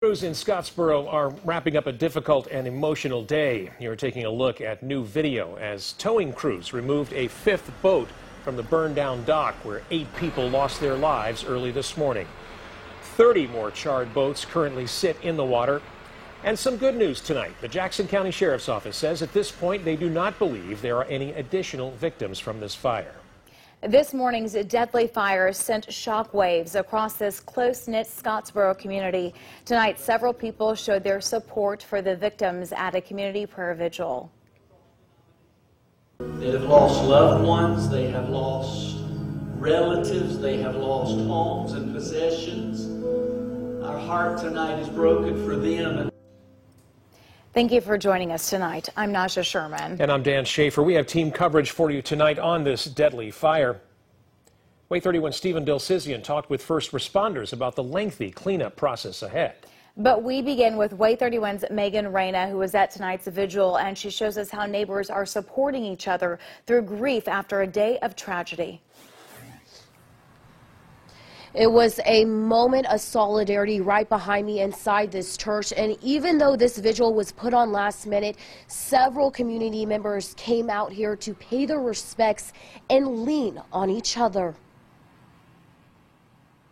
Crews in Scottsboro are wrapping up a difficult and emotional day. You're taking a look at new video as towing crews removed a fifth boat from the burned down dock where 8 people lost their lives early this morning. 30 more charred boats currently sit in the water. And some good news tonight. The Jackson County Sheriff's Office says at this point they do not believe there are any additional victims from this fire. This morning's deadly fire sent shockwaves across this close-knit Scottsboro community. Tonight, several people showed their support for the victims at a community prayer vigil. They have lost loved ones, they have lost relatives, they have lost homes and possessions. Our heart tonight is broken for them. Thank you for joining us tonight. I'm Naja Sherman. And I'm Dan Schaefer. We have team coverage for you tonight on this deadly fire. WAAY 31 Stephen Dilsizian talked with first responders about the lengthy cleanup process ahead. But we begin with WAAY 31's Megan Reyna, who was at tonight's vigil, and she shows us how neighbors are supporting each other through grief after a day of tragedy. It was a moment of solidarity right behind me inside this church, and even though this vigil was put on last minute, several community members came out here to pay their respects and lean on each other.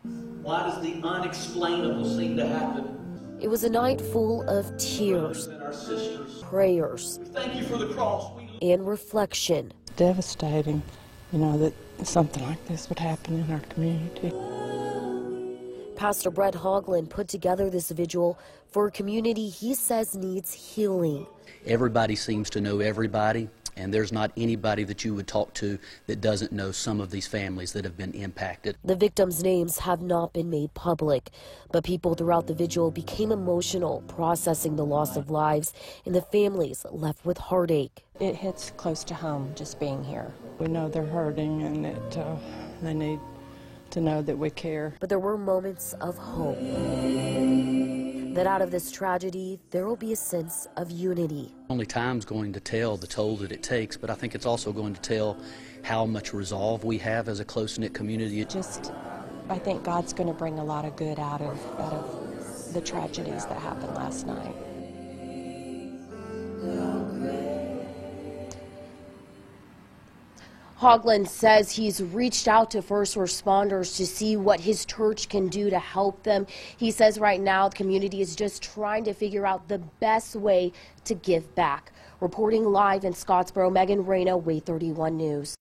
Why does the unexplainable seem to happen? It was a night full of tears, prayers, Thank you for the cross. and reflection. Devastating, that something like this would happen in our community. Pastor Brett Hoagland put together this vigil for a community he says needs healing. Everybody seems to know everybody, and there's not anybody that you would talk to that doesn't know some of these families that have been impacted. The victims' names have not been made public, but people throughout the vigil became emotional, processing the loss of lives and the families left with heartache. It hits close to home just being here. We know they're hurting and that they need to know that we care. But there were moments of hope. That out of this tragedy, there will be a sense of unity. Only time's going to tell the toll that it takes, but I think it's also going to tell how much resolve we have as a close-knit community. I think God's going to bring a lot of good out of the tragedies that happened last night. Hoagland says he's reached out to first responders to see what his church can do to help them. He says right now the community is just trying to figure out the best way to give back. Reporting live in Scottsboro, Megan Reyna, WAAY 31 News.